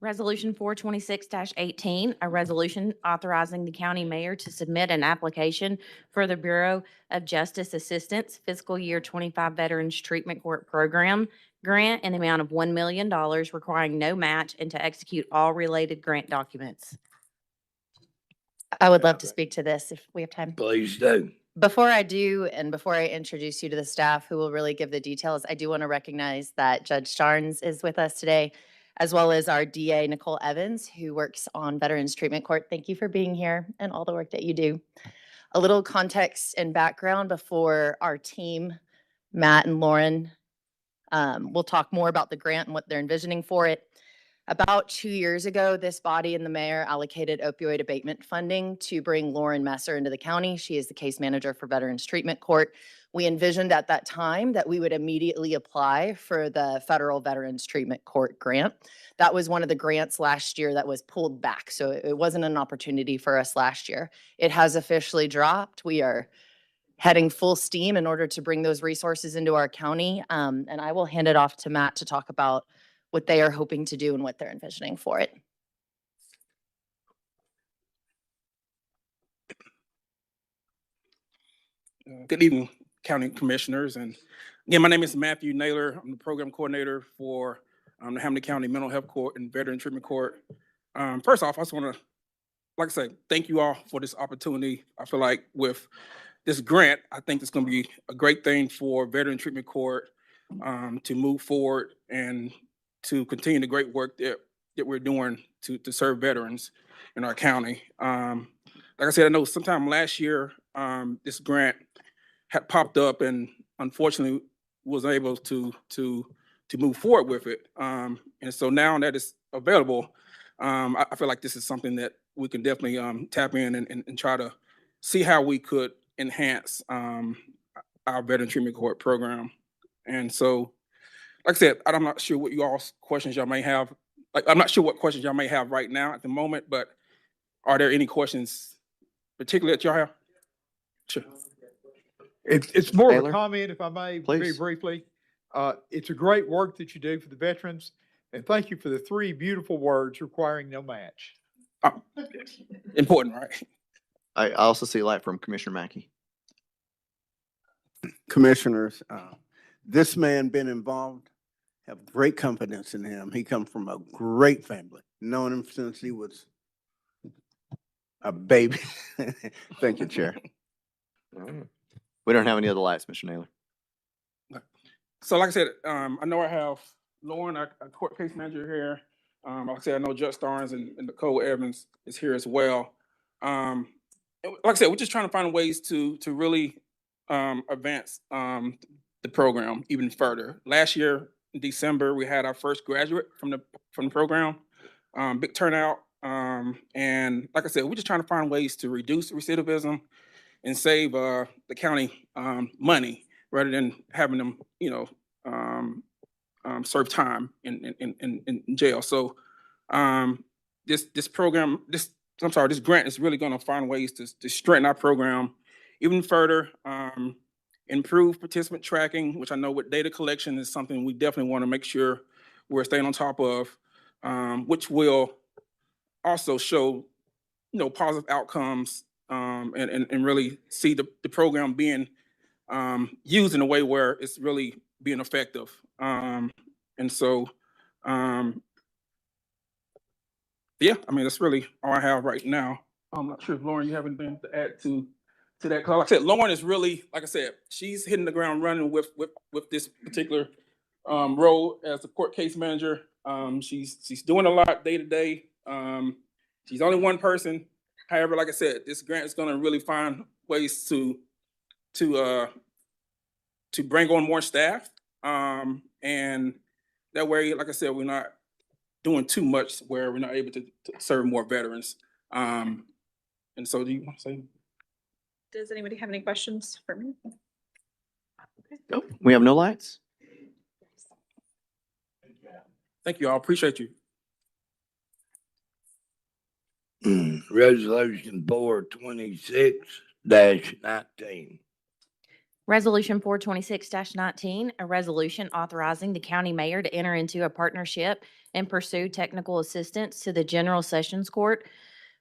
Resolution 426-18, a resolution authorizing the county mayor to submit an application for the Bureau of Justice Assistance Fiscal Year 25 Veterans Treatment Court Program grant in the amount of $1 million, requiring no match, and to execute all related grant documents. I would love to speak to this if we have time. Please do. Before I do, and before I introduce you to the staff who will really give the details, I do want to recognize that Judge Starnes is with us today, as well as our DA, Nicole Evans, who works on Veterans Treatment Court. Thank you for being here and all the work that you do. A little context and background before our team, Matt and Lauren, will talk more about the grant and what they're envisioning for it. About 2 years ago, this body and the mayor allocated opioid abatement funding to bring Lauren Messer into the county. She is the case manager for Veterans Treatment Court. We envisioned at that time that we would immediately apply for the Federal Veterans Treatment Court grant. That was one of the grants last year that was pulled back, so it wasn't an opportunity for us last year. It has officially dropped. We are heading full steam in order to bring those resources into our county, and I will hand it off to Matt to talk about what they are hoping to do and what they're envisioning for it. Good evening, County Commissioners. And again, my name is Matthew Naylor. I'm the Program Coordinator for the Hamilton County Mental Health Court and Veteran Treatment Court. First off, I just want to, like I say, thank you all for this opportunity. I feel like with this grant, I think it's going to be a great thing for Veteran Treatment Court to move forward and to continue the great work that we're doing to serve veterans in our county. Like I said, I know sometime last year, this grant had popped up and unfortunately was able to move forward with it. And so now that it's available, I feel like this is something that we can definitely tap in and try to see how we could enhance our Veteran Treatment Court program. And so, like I said, I'm not sure what questions y'all may have. I'm not sure what questions y'all may have right now at the moment, but are there any questions particularly that y'all have? Sure. It's more of Taylor, a comment, if I may, very please. briefly. It's a great work that you do for the veterans, and thank you for the 3 beautiful words requiring no match. Important, right? I also see light from Commissioner Mackey. Commissioners, this man been involved, have great confidence in him. He comes from a great family, known him since he was a baby. Thank you, Chair. We don't have any other lights, Mr. Naylor. So like I said, I know I have Lauren, our court case manager here. Like I said, I know Judge Starnes and Nicole Evans is here as well. Like I said, we're just trying to find ways to really advance the program even further. Last year in December, we had our first graduate from the program. Big turnout. And like I said, we're just trying to find ways to reduce recidivism and save the county money rather than having them, serve time in jail. So this grant is really going to find ways to strengthen our program even further, improve participant tracking, which I know with data collection is something we definitely want to make sure we're staying on top of, which will also show, positive outcomes and really see the program being used in a way where it's really being effective. And so, yeah, I mean, that's really all I have right now. I'm not sure if Lauren, you have anything to add to that. Cause like I said, Lauren is really, like I said, she's hitting the ground running with this particular role as the court case manager. She's doing a lot day to day. She's only one person. However, like I said, this grant is going to really find ways to bring on more staff, and that way, like I said, we're not doing too much where we're not able to serve more veterans. And so, do you want to say? Does anybody have any questions for me? Nope. We have no lights. Thank you all. Appreciate you. Resolution 426-19. Resolution 426-19, a resolution authorizing the county mayor to enter into a partnership and pursue technical assistance to the General Sessions Court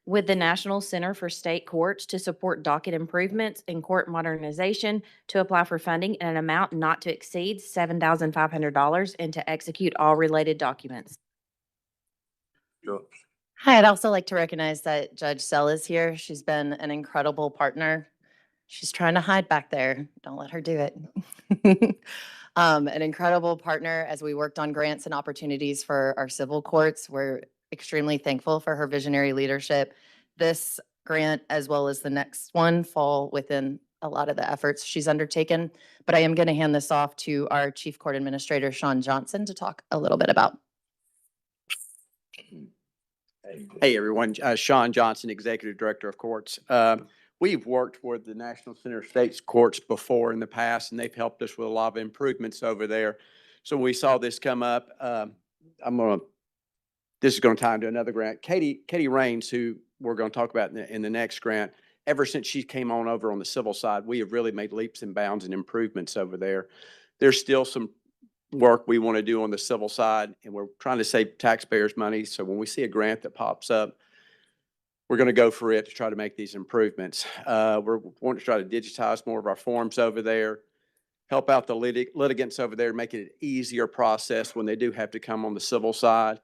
with the National Center for State Courts to support docket improvements and court modernization, to apply for funding in an amount not to exceed $7,500 and to execute all related documents. Hi, I'd also like to recognize that Judge Sell is here. She's been an incredible partner. She's trying to hide back there. Don't let her do it. An incredible partner as we worked on grants and opportunities for our civil courts. We're extremely thankful for her visionary leadership. This grant, as well as the next one, fall within a lot of the efforts she's undertaken. But I am going to hand this off to our Chief Court Administrator, Sean Johnson, to talk a little bit about. Hey, everyone. Sean Johnson, Executive Director of Courts. We've worked with the National Center of States Courts before in the past, and they've helped us with a lot of improvements over there. So when we saw this come up, this is going to tie into another grant. Katie Raines, who we're going to talk about in the next grant, ever since she came on over on the civil side, we have really made leaps and bounds and improvements over there. There's still some work we want to do on the civil side, and we're trying to save taxpayers money. So when we see a grant that pops up, we're going to go for it to try to make these improvements. We're wanting to try to digitize more of our forms over there, help out the litigants over there, make it an easier process when they do have to come on the civil side,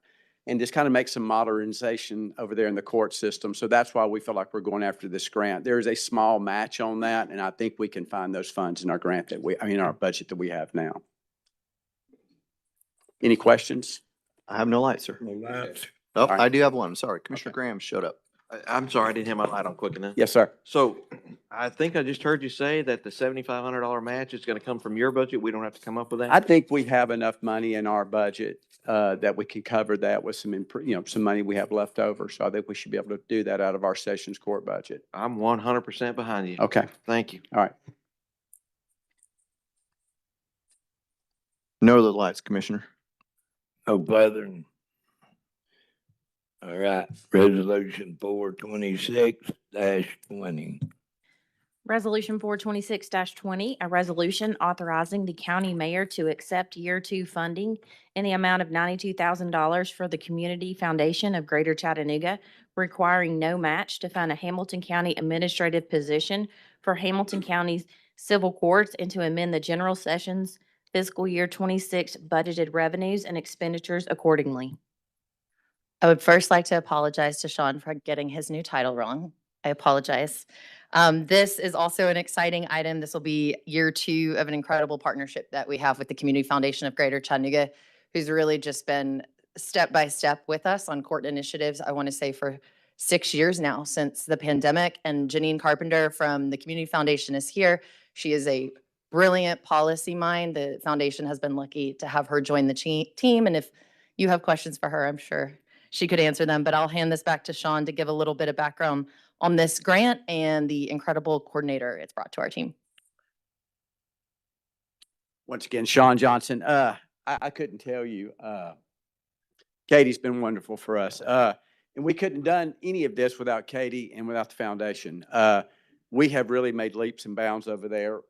and just kind of make some modernization over there in the court system. So that's why we feel like we're going after this grant. There is a small match on that, and I think we can find those funds in our grant our budget that we have now. Any questions? I have no light, sir. No lights. Oh, right. I do have one. I'm sorry. Commissioner Graham showed up. I'm sorry, I didn't have my light on quick enough. Yes, sir. So I think I just heard you say that the $7,500 match is going to come from your budget. We don't have to come up with that. I think we have enough money in our budget that we can cover that with some, some money we have left over. So I think we should be able to do that out of our Sessions Court budget. I'm 100% behind you. Okay. Thank you. All right. No other lights, Commissioner. No further. All right, resolution 426-20. Resolution 426-20, a resolution authorizing the county mayor to accept year 2 funding in the amount of $92,000 for the Community Foundation of Greater Chattanooga, requiring no match to fund a Hamilton County administrative position for Hamilton County's civil courts, and to amend the General Sessions fiscal year 26 budgeted revenues and expenditures accordingly. I would first like to apologize to Sean for getting his new title wrong. I apologize. This is also an exciting item. This will be year 2 of an incredible partnership that we have with the Community Foundation of Greater Chattanooga, who's really just been step by step with us on court initiatives, I want to say for 6 years now since the pandemic. And Janine Carpenter from the Community Foundation is here. She is a brilliant policy mind. The foundation has been lucky to have her join the team. And if you have questions for her, I'm sure she could answer them. But I'll hand this back to Sean to give a little bit of background on this grant and the incredible coordinator it's brought to our team. Once again, Sean Johnson. I couldn't tell you. Katie's been wonderful for us. And we couldn't have done any of this without Katie and without the foundation. We have really made leaps and bounds over there.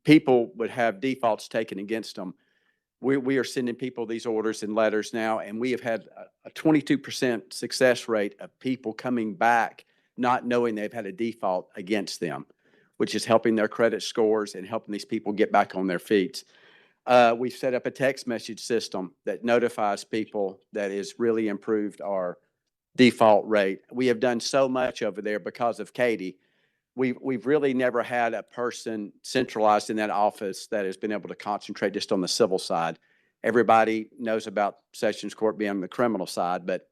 People would have defaults taken against them. We are sending people these orders and letters now, and we have had a 22% success rate of people coming back not knowing they've had a default against them, which is helping their credit scores and helping these people get back on their feet. We've set up a text message system that notifies people that has really improved our default rate. We have done so much over there because of Katie. We've really never had a person centralized in that office that has been able to concentrate just on the civil side. Everybody knows about Sessions Court being on the criminal side, but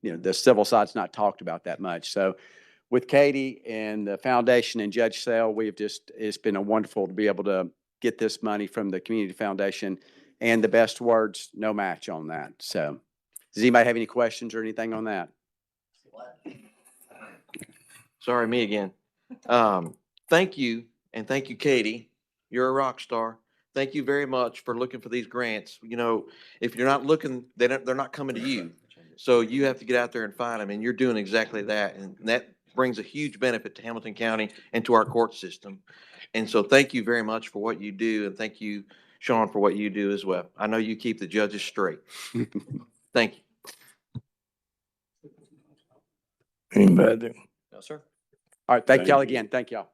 the civil side's not talked about that much. So with Katie and the foundation and Judge Sale, it's been a wonderful to be able to get this money from the Community Foundation, and the best words, no match on that. So does anybody have any questions or anything on that? Sorry, me again. Thank you, and thank you, Katie. You're a rock star. Thank you very much for looking for these grants. If you're not looking, they're not coming to you. So you have to get out there and find them, and you're doing exactly that. And brings a huge benefit to Hamilton County and to our court system. And so thank you very much for what you do, and thank you, Sean, for what you do as well. I know you keep the judges straight. Thank you. Anybody? No, sir. All right, thank Thank y'all you. again. Thank y'all.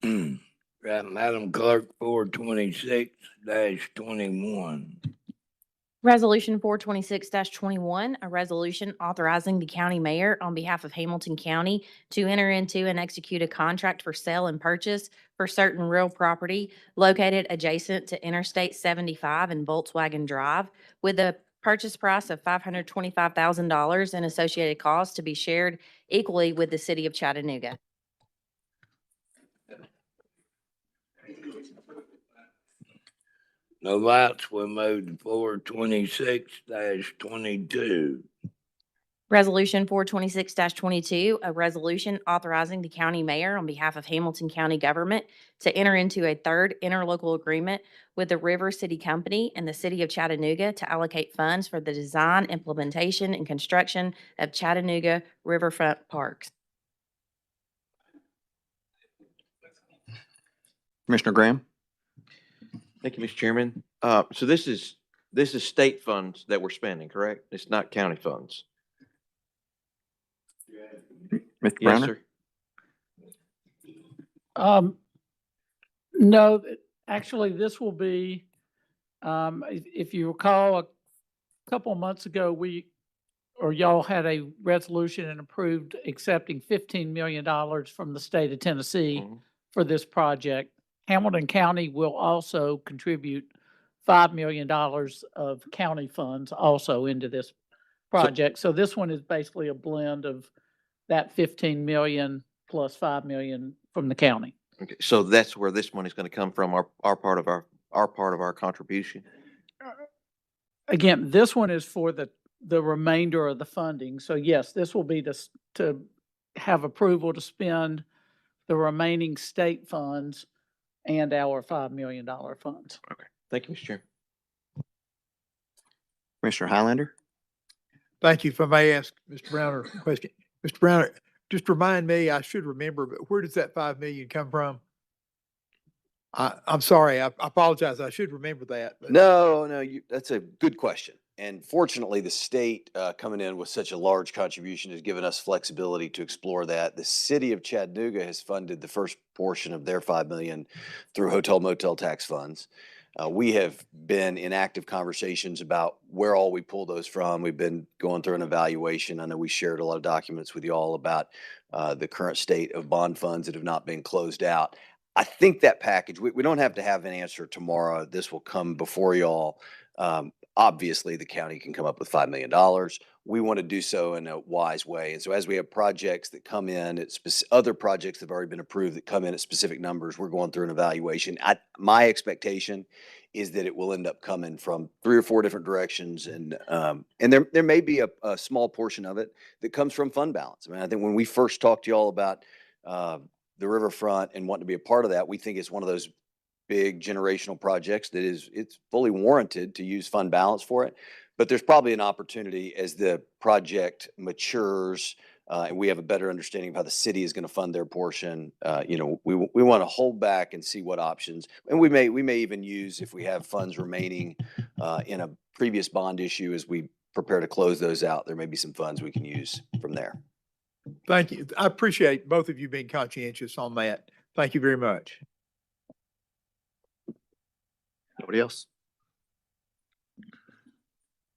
Right, Madam Clerk, 426-21. Resolution 426-21, a resolution authorizing the county mayor on behalf of Hamilton County to enter into and execute a contract for sale and purchase for certain real property located adjacent to Interstate 75 and Volkswagen Drive, with a purchase price of $525,000 and associated costs to be shared equally with the city of Chattanooga. No lights, we moved to 426-22. Resolution 426-22, a resolution authorizing the county mayor on behalf of Hamilton County government to enter into a third interlocal agreement with the River City Company and the city of Chattanooga to allocate funds for the design, implementation, and construction of Chattanooga Riverfront parks. Commissioner Graham? Thank you, Mr. Chairman. So this is state funds that we're spending, correct? It's not county funds. Mr. Yes, Browner? sir. No, actually, this will be, if you recall, a couple of months ago, y'all had a resolution and approved accepting $15 million from the state of Tennessee Mhm. for this project. Hamilton County will also contribute $5 million of county funds also into this project. So this one is basically a blend of that 15 million plus 5 million from the county. Okay, so that's where this money's gonna come from, our part of our contribution. Again, this one is for the remainder of the funding. So yes, this will be to have approval to spend the remaining state funds and our $5 million funds. Okay, thank you, Mr. Chairman. Commissioner Highlander? Thank you. If I may ask Mr. Browner a question. Mr. Browner, just remind me, I should remember, but where does that 5 million come from? I'm sorry, I apologize. I should remember that. but- No, that's a good question. And fortunately, the state coming in with such a large contribution has given us flexibility to explore that. The city of Chattanooga has funded the first portion of their 5 million through hotel motel tax funds. We have been in active conversations about where all we pull those from. We've been going through an evaluation. I know we shared a lot of documents with you all about the current state of bond funds that have not been closed out. I think that package, we don't have to have an answer tomorrow. This will come before y'all. Obviously, the county can come up with $5 million. We want to do so in a wise way. And so as we have projects that come in, other projects that have already been approved that come in at specific numbers, we're going through an evaluation. My expectation is that it will end up coming from 3 or 4 different directions. And there may be a small portion of it that comes from fund balance. I mean, I think when we first talked to y'all about the Riverfront and wanting to be a part of that, we think it's one of those big generational projects that it's fully warranted to use fund balance for it. But there's probably an opportunity as the project matures and we have a better understanding of how the city is going to fund their portion. We want to hold back and see what options, and we may even use, if we have funds remaining in a previous bond issue, as we prepare to close those out, there may be some funds we can use from there. Thank you. I appreciate both of you being conscientious on that. Thank you very much. Nobody else?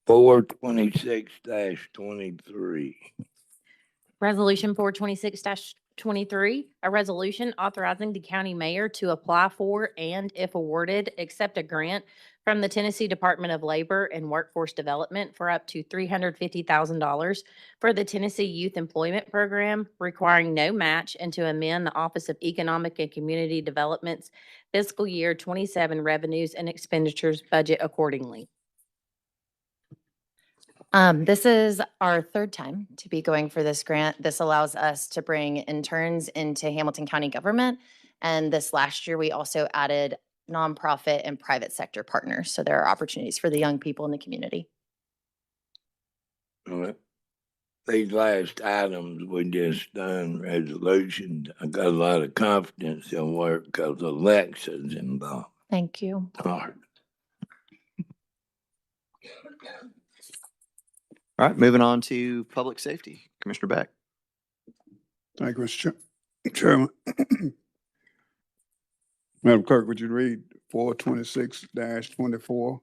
426-23. Resolution 426-23, a resolution authorizing the county mayor to apply for and, if awarded, accept a grant from the Tennessee Department of Labor and Workforce Development for up to $350,000 for the Tennessee Youth Employment Program, requiring no match, and to amend the Office of Economic and Community Development's fiscal year 27 revenues and expenditures budget accordingly. This is our third time to be going for this grant. This allows us to bring interns into Hamilton County government. And this last year, we also added nonprofit and private sector partners. So there are opportunities for the young people in the community. All right. these last items we just done, resolutions, I got a lot of confidence in work because elections involved. Thank you. All right. All right, moving on to public safety. Commissioner Beck. Thank you, Mr. Chairman. Madam Clerk, would you read 426-24?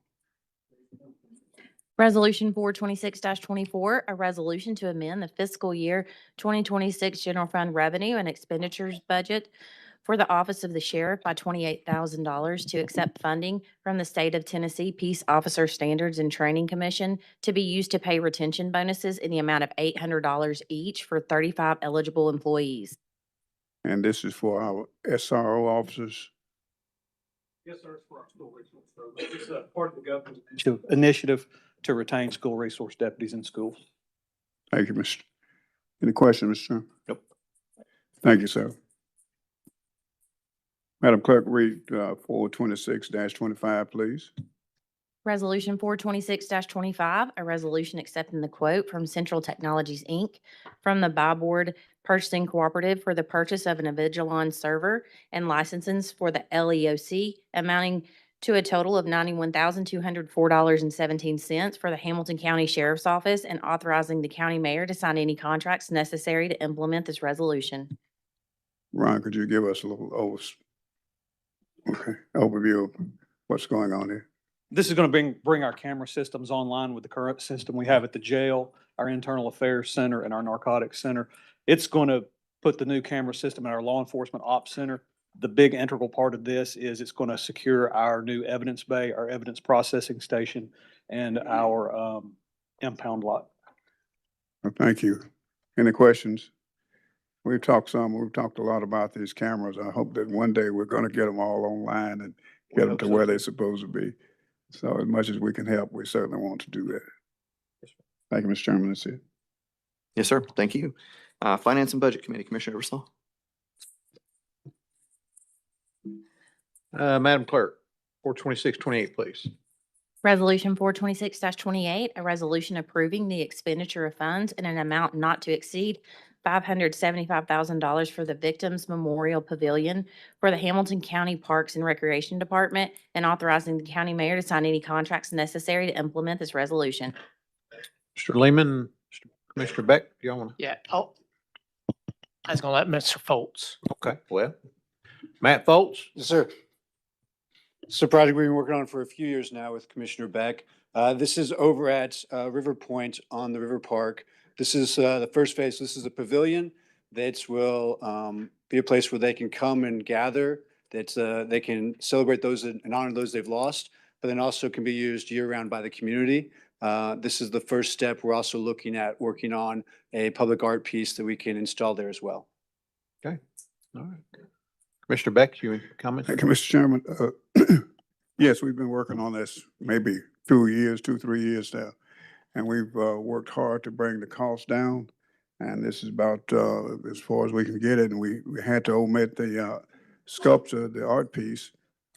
Resolution 426-24, a resolution to amend the fiscal year 2026 general fund revenue and expenditures budget for the Office of the Sheriff by $28,000 to accept funding from the State of Tennessee Peace Officer Standards and Training Commission to be used to pay retention bonuses in the amount of $800 each for 35 eligible employees. And this is for our SRO officers. Yes, sir, it's for our school resource program. It's a part of the government initiative to retain school resource deputies in schools. Thank you, Mr. Any questions, Mr. Chairman? Nope. Thank you, sir. Madam Clerk, read 426-25, please. Resolution 426-25, a resolution accepting the quote from Central Technologies, Inc. from the Buy Board Purchasing Cooperative for the purchase of an Avigilon server and licenses for the LEOC amounting to a total of $91,204.17 for the Hamilton County Sheriff's Office and authorizing the county mayor to sign any contracts necessary to implement this resolution. Ron, could you give us a little overview of what's going on here? This is going to bring our camera systems online with the current system we have at the jail, our internal affairs center, and our narcotics center. It's going to put the new camera system in our law enforcement ops center. The big integral part of this is it's going to secure our new evidence bay, our evidence processing station, and our impound lot. Well, thank you. Any questions? We've talked a lot about these cameras. I hope that one day we're going to get them all online and get them to where they're supposed to be. So as much as we can help, we certainly want to do that. Thank you, Mr. Chairman. That's it. Yes, sir. Thank you. Finance and Budget Committee, Commissioner Eversole. Madam Clerk, 426-28, please. Resolution 426-28, a resolution approving the expenditure of funds in an amount not to exceed $575,000 for the Victims Memorial Pavilion for the Hamilton County Parks and Recreation Department and authorizing the county mayor to sign any contracts necessary to implement this resolution. Mr. Lehman, Commissioner Beck, do y'all want to? Yeah. Oh, I was gonna let Mr. Foltz. Okay, well, Matt Foltz? Yes, sir. It's a project we've been working on for a few years now with Commissioner Beck. This is over at River Point on the River Park. This is the first phase. This is a pavilion that will be a place where they can come and gather, that they can celebrate those and honor those they've lost, but then also can be used year-round by the community. This is the first step. We're also looking at working on a public art piece that we can install there as well. Okay, all right. Commissioner Beck, you comment? Thank you, Mr. Chairman. Yes, we've been working on this maybe 2, 3 years now. And we've worked hard to bring the cost down. And this is about as far as we can get it. And we had to omit the sculpture, the art piece,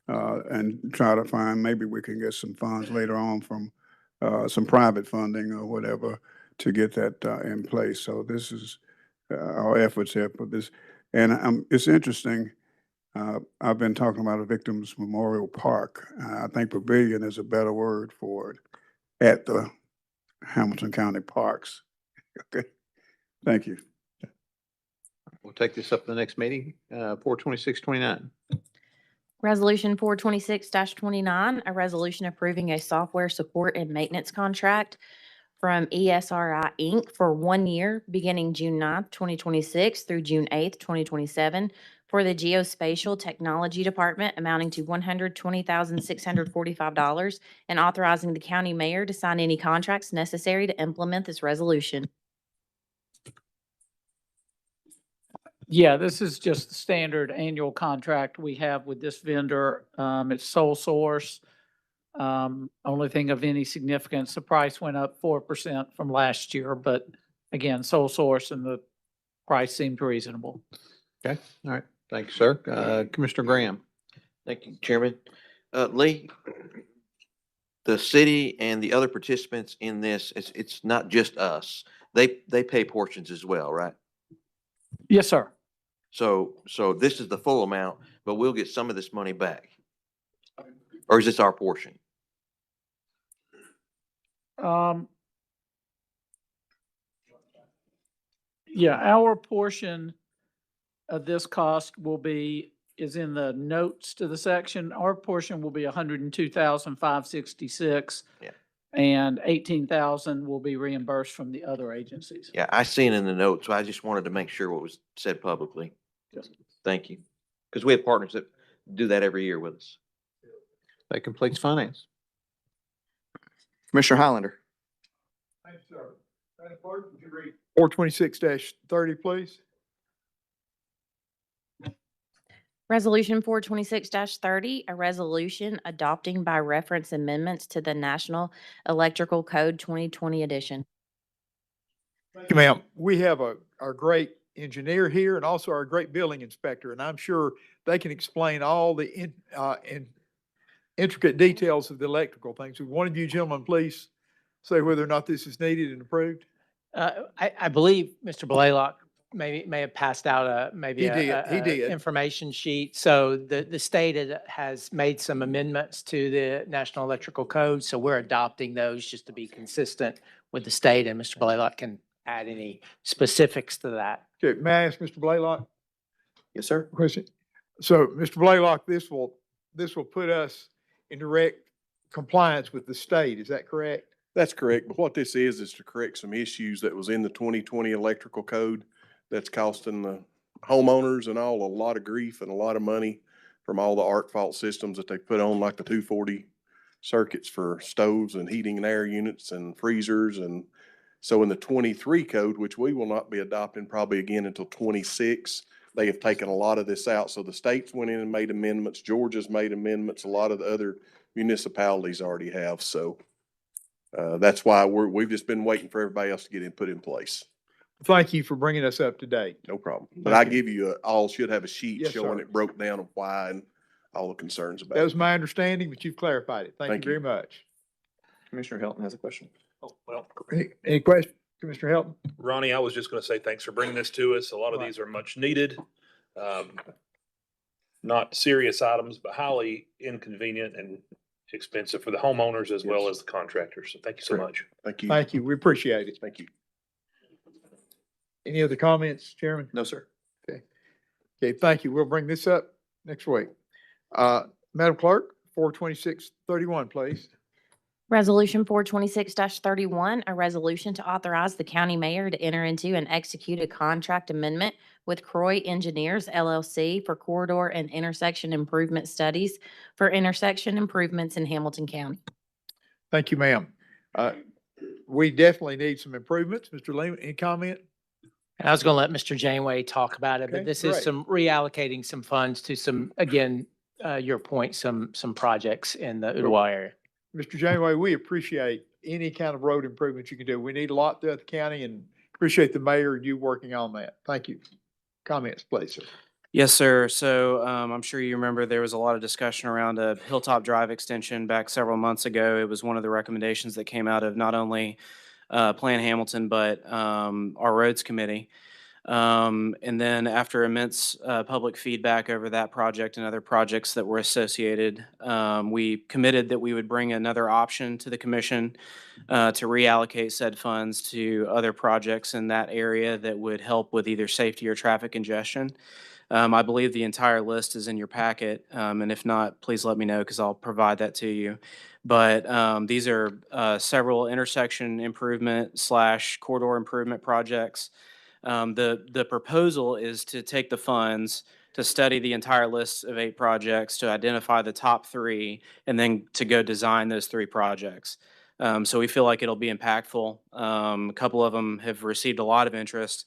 and try to find maybe we can get some funds later on from some private funding or whatever to get that in place. So this is our efforts here for this. And it's interesting. I've been talking about a Victims Memorial Park. I think pavilion is a better word for it at the Hamilton County Parks. Okay, thank you. We'll take this up to the next meeting, 426-29. Resolution 426-29, a resolution approving a software support and maintenance contract from ESRI Inc. for 1 year, beginning June 9th, 2026 through June 8th, 2027, for the Geospatial Technology Department amounting to $120,645 and authorizing the county mayor to sign any contracts necessary to implement this resolution. Yeah, this is just the standard annual contract we have with this vendor. It's sole source. Only thing of any significance, the price went up 4% from last year, but again, sole source and the price seemed reasonable. Okay, all right. Thank you, sir. Commissioner Graham. Thank you, Chairman. Lee, the city and the other participants in this, it's not just us. They pay portions as well, right? Yes, sir. So this is the full amount, but we'll get some of this money back. Or is this our portion? Yeah, our portion of this cost is in the notes to the section. Our portion will be 102,566. Yeah. And 18,000 will be reimbursed from the other agencies. Yeah, I seen in the notes, so I just wanted to make sure what was said publicly. Yes. Thank you. Because we have partners that do that every year with us. That completes finance. Commissioner Highlander. Thanks, sir. Madam Clerk, would you read 426-30, please? Resolution 426-30, a resolution adopting by reference amendments to the National Electrical Code 2020 edition. Thank you, ma'am. We have our great engineer here and also our great building inspector, and I'm sure they can explain all the intricate details of the electrical things. Would one of you gentlemen please say whether or not this is needed and approved? I believe Mr. Blaylock may have passed out He did. information sheet. So the state has made some amendments to the National Electrical Code. So we're adopting those just to be consistent with the state, and Mr. Blaylock can add any specifics to that. Okay, may I ask Mr. Blaylock? Yes, sir. Question. So, Mr. Blaylock, this will put us in direct compliance with the state. Is that correct? That's correct. But what this is to correct some issues that was in the 2020 electrical code that's costing the homeowners and all a lot of grief and a lot of money from all the arc fault systems that they put on, like the 240 circuits for stoves and heating and air units and freezers. And so in the 23 code, which we will not be adopting probably again until 26, they have taken a lot of this out. So the states went in and made amendments. Georgia's made amendments. A lot of the other municipalities already have. So that's why we've just been waiting for everybody else to get put in place. Thank you for bringing us up to date. No problem. But I give you all should have a sheet Yes, showing sir. it broke down of why and all the concerns about it. That was my understanding, but you've clarified it. Thank you Thank you. very much. Commissioner Hilton has a question. Oh, well, Any questions, Commissioner Helton? Ronnie, I was just going to say thanks for bringing this to us. A lot of these are much needed. Not serious items, but highly inconvenient and expensive for the homeowners as well as the contractors. So thank you so much. Thank you. Thank you. We appreciate it. Thank you. Any other comments, Chairman? No, sir. Okay, thank you. We'll bring this up next week. Madam Clerk, 426-31, please. Resolution 426-31, a resolution to authorize the county mayor to enter into and execute a contract amendment with Croy Engineers LLC for corridor and intersection improvement studies for intersection improvements in Hamilton County. Thank you, ma'am. We definitely need some improvements. Mr. Lehman, any comment? And I was going to let Mr. Janeway talk about it, Okay, but this great. is some reallocating some funds to some, again, your point, some projects in the Ottawa area. Mr. Janeway, we appreciate any kind of road improvements you can do. We need a lot throughout the county and appreciate the mayor and you working on that. Thank you. Comments, please, sir. Yes, sir. So I'm sure you remember there was a lot of discussion around a Hilltop Drive extension back several months ago. It was one of the recommendations that came out of not only Plan Hamilton, but our roads committee. And then after immense public feedback over that project and other projects that were associated, we committed that we would bring another option to the commission to reallocate said funds to other projects in that area that would help with either safety or traffic congestion. I believe the entire list is in your packet, and if not, please let me know because I'll provide that to you. But these are several intersection improvement / corridor improvement projects. The proposal is to take the funds to study the entire list of 8 projects, to identify the top 3, and then to go design those 3 projects. So we feel like it'll be impactful. A couple of them have received a lot of interest,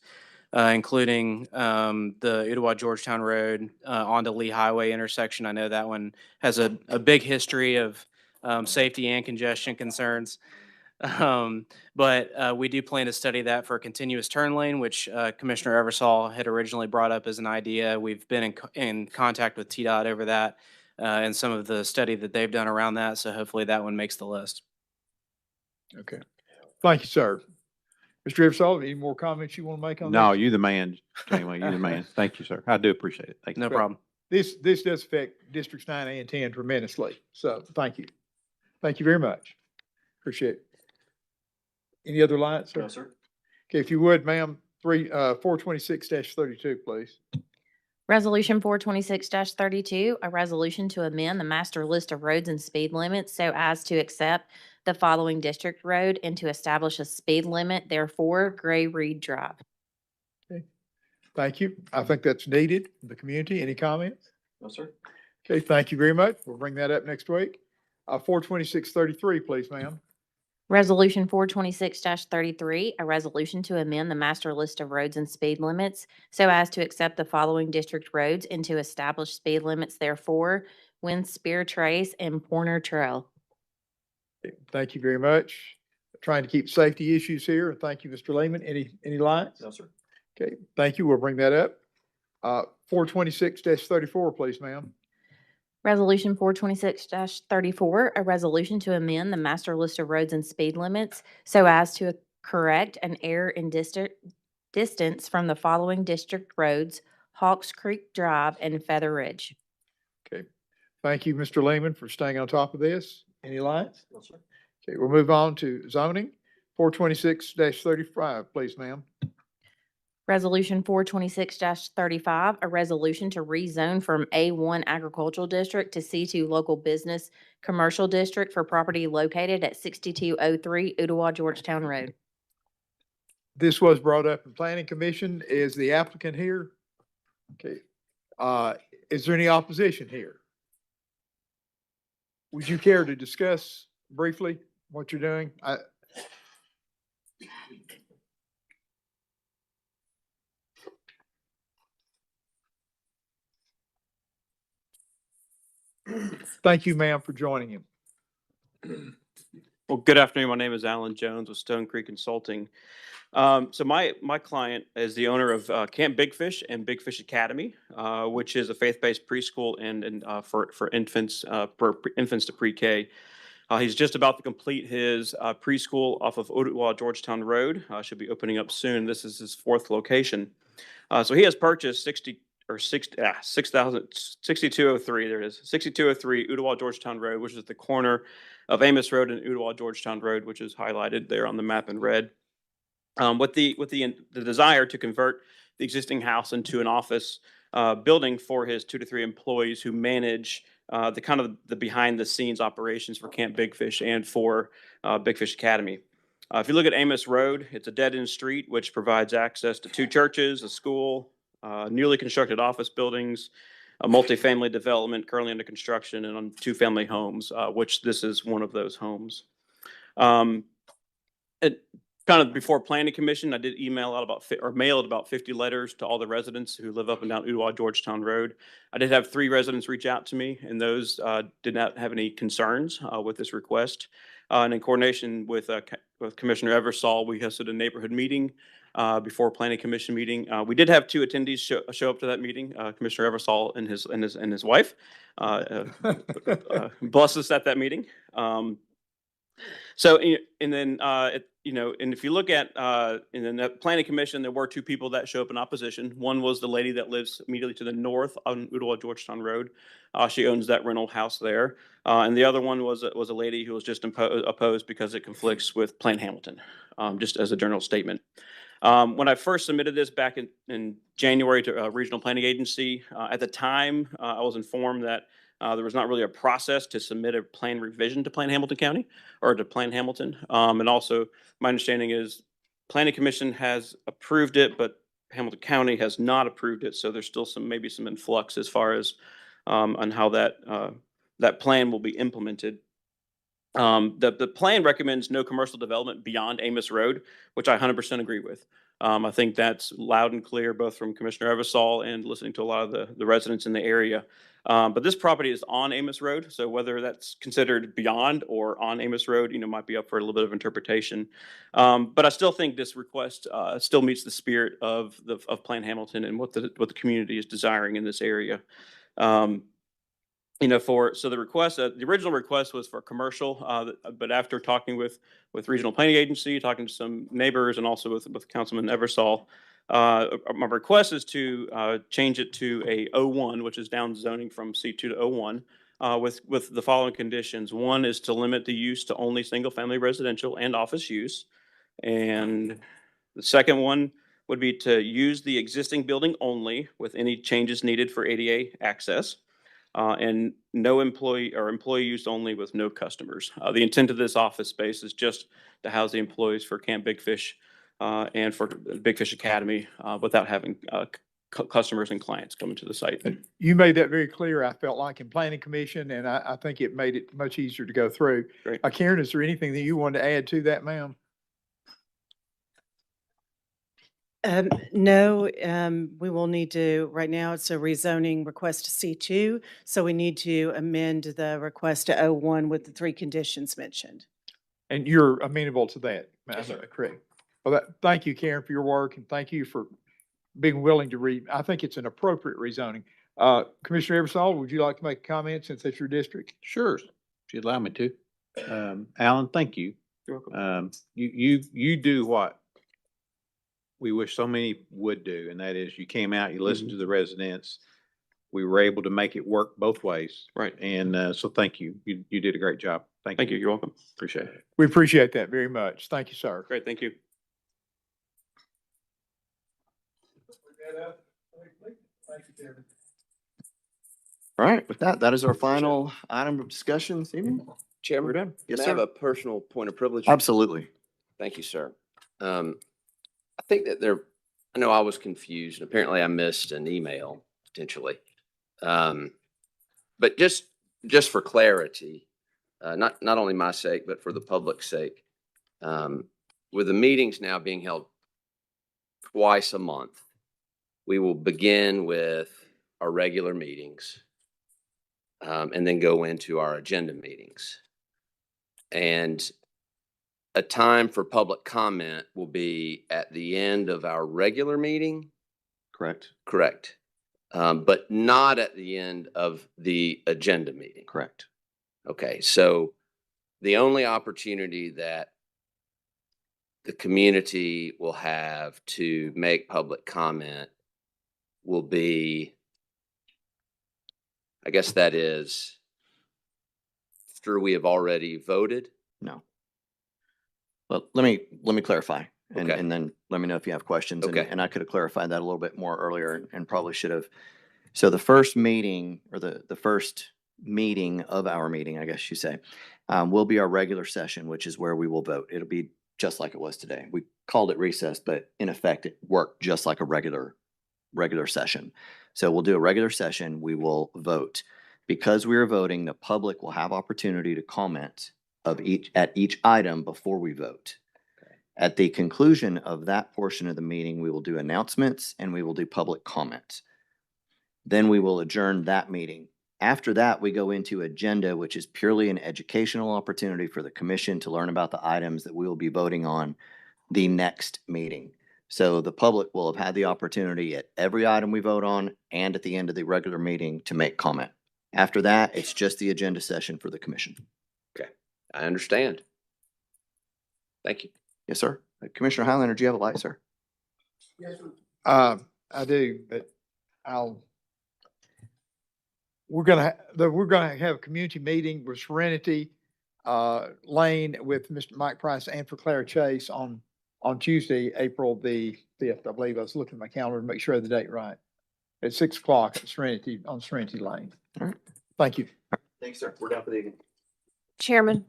including the Ottawa-Georgetown Road onto Lee Highway intersection. I know that one has a big history of safety and congestion concerns. But we do plan to study that for a continuous turn lane, which Commissioner Eversole had originally brought up as an idea. We've been in contact with TDOT over that and some of the study that they've done around that. So hopefully that one makes the list. Okay. Thank you, sir. Mr. Eversole, any more comments you want to make on No, this? you the man, Janeway, you the man. Thank you, sir. I do appreciate it. Thank you. No problem. This does affect districts 9A and 10 tremendously. So thank you. Thank you very much. Appreciate it. Any other lines, sir? No, sir. Okay, if you would, ma'am, 426-32, please. Resolution 426-32, a resolution to amend the master list of roads and speed limits so as to accept the following district road and to establish a speed limit, therefore Gray Reed Drive. Thank you. I think that's needed in the community. Any comments? No, sir. Okay, thank you very much. We'll bring that up next week. 426-33, please, ma'am. Resolution 426-33, a resolution to amend the master list of roads and speed limits so as to accept the following district roads and to establish speed limits, therefore Wind Spear Trace and Pointer Trail. Thank you very much. Trying to keep safety issues here. Thank you, Mr. Lehman. Any lines? No, sir. Okay, thank you. We'll bring that up. 426-34, please, ma'am. Resolution 426-34, a resolution to amend the master list of roads and speed limits so as to correct an error in distance from the following district roads, Hawks Creek Drive and Feather Ridge. Okay, thank you, Mr. Lehman, for staying on top of this. Any lines? No, sir. Okay, we'll move on to zoning. 426-35, please, ma'am. Resolution 426-35, a resolution to rezone from A1 Agricultural District to C2 Local Business Commercial District for property located at 6203 Ottawa Georgetown Road. This was brought up in Planning Commission. Is the applicant here? Okay. Is there any opposition here? Would you care to discuss briefly what you're doing? Thank you, ma'am, for joining him. Well, good afternoon. My name is Alan Jones with Stone Creek Consulting. So my client is the owner of Camp Big Fish and Big Fish Academy, which is a faith-based preschool and for infants infants to pre-K. He's just about to complete his preschool off of Ottawa Georgetown Road. Should be opening up soon. This is his 4th location. So he has purchased 6203. There it is, 6203 Ottawa Georgetown Road, which is the corner of Amos Road and Ottawa Georgetown Road, which is highlighted there on the map in red. With the desire to convert the existing house into an office building for his 2 to 3 employees who manage the kind of the behind the scenes operations for Camp Big Fish and for Big Fish Academy. If you look at Amos Road, it's a dead-end street which provides access to 2 churches, a school, newly constructed office buildings, a multifamily development currently under construction, and on 2 family homes, which this is one of those homes. Kind of before Planning Commission, I did email out mailed about 50 letters to all the residents who live up and down Ottawa Georgetown Road. I did have 3 residents reach out to me, and those did not have any concerns with this request. And in coordination with Commissioner Eversole, we hosted a neighborhood meeting before Planning Commission meeting. We did have 2 attendees show up to that meeting. Commissioner Eversole and his wife blessed us at that meeting. So, and then, and if you look at, in the Planning Commission, there were 2 people that show up in opposition. One was the lady that lives immediately to the north on Ottawa Georgetown Road. She owns that rental house there. And the other one was a lady who was just opposed because it conflicts with Plan Hamilton, just as a general statement. When I first submitted this back in January to a regional planning agency, at the time, I was informed that there was not really a process to submit a plan revision to Plan Hamilton County or to Plan Hamilton. And also, my understanding is Planning Commission has approved it, but Hamilton County has not approved it. So there's still maybe some influx as far as on how that plan will be implemented. The plan recommends no commercial development beyond Amos Road, which I 100% agree with. I think that's loud and clear, both from Commissioner Eversole and listening to a lot of the residents in the area. But this property is on Amos Road, so whether that's considered beyond or on Amos Road, might be up for a little bit of interpretation. But I still think this request still meets the spirit of Plan Hamilton and what the community is desiring in this area. so the request, the original request was for commercial, but after talking with Regional Planning Agency, talking to some neighbors, and also with Councilman Eversole, my request is to change it to a O1, which is down zoning from C2 to O1, with the following conditions. One is to limit the use to only single-family residential and office use. And the second one would be to use the existing building only with any changes needed for ADA access. And no employee use only with no customers. The intent of this office space is just to house the employees for Camp Big Fish and for Big Fish Academy without having customers and clients coming to the site. You made that very clear, I felt like, in planning commission, and I think it made it much easier to go through. Great. Karen, is there anything that you wanted to add to that, ma'am? No, we will need to, right now it's a rezoning request to C2, so we need to amend the request to O1 with the 3 conditions mentioned. And you're amenable to that? Yes, sir. Correct. Well, thank you, Karen, for your work, and thank you for being willing to I think it's an appropriate rezoning. Commissioner Eversole, would you like to make a comment since it's your district? Sure, if you'd allow me to. Alan, thank you. You're welcome. You do what we wish so many would do, and that is you came out, you listened to the residents. We were able to make it work both ways. Right. And so thank you. You did a great job. Thank you. You're welcome. Appreciate it. We appreciate that very much. Thank you, sir. Great. Thank you. All right, with that, that is our final item of discussion this evening. Chairman, We're done. Yes, may I sir. have a personal point of privilege? Absolutely. Thank you, sir. I think that I know I was confused, and apparently I missed an email potentially. But just for clarity, not only my sake, but for the public's sake, with the meetings now being held twice a month, we will begin with our regular meetings, and then go into our agenda meetings. And a time for public comment will be at the end of our regular meeting. Correct. Correct. But not at the end of the agenda meeting. Correct. Okay, so the only opportunity that the community will have to make public comment will be, I guess that is, after we have already voted? No. Well, let me clarify, and, Okay. and then let me know if you have questions. Okay. And I could have clarified that a little bit more earlier and probably should have. So the first meeting, or the first meeting of our meeting, I guess you say, will be our regular session, which is where we will vote. It'll be just like it was today. We called it recess, but in effect, it worked just like a regular session. So we'll do a regular session. We will vote. Because we are voting, the public will have opportunity to comment at each item before we vote. At the conclusion of that portion of the meeting, we will do announcements and we will do public comment. Then we will adjourn that meeting. After that, we go into agenda, which is purely an educational opportunity for the commission to learn about the items that we will be voting on the next meeting. So the public will have had the opportunity at every item we vote on and at the end of the regular meeting to make comment. After that, it's just the agenda session for the commission. Okay, I understand. Thank you. Yes, sir. Commissioner Highlander, do you have a light, sir? Yes, sir. I do, but we're gonna have a community meeting with Serenity Lane with Mr. Mike Price and for Clara Chase on Tuesday, April the 5th, I believe. I was looking at my calendar to make sure I had the date right. At 6 o'clock at Serenity, on Serenity Lane. All right. Thank you. Thanks, sir. We're done for the evening. Chairman,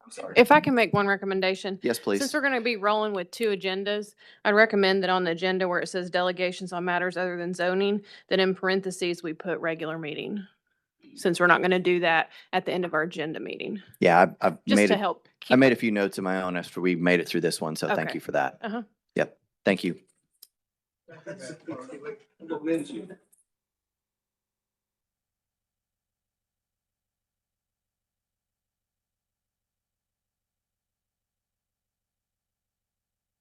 I'm sorry. if I can make one recommendation. Yes, please. Since we're going to be rolling with 2 agendas, I'd recommend that on the agenda where it says delegations on matters other than zoning, that in parentheses, we put regular meeting. Since we're not going to do that at the end of our agenda meeting. Yeah, I've Just made to it. help I made a few notes of my own after we made it through this one, so thank Okay. you for that. Uh-huh. Yep. Thank you.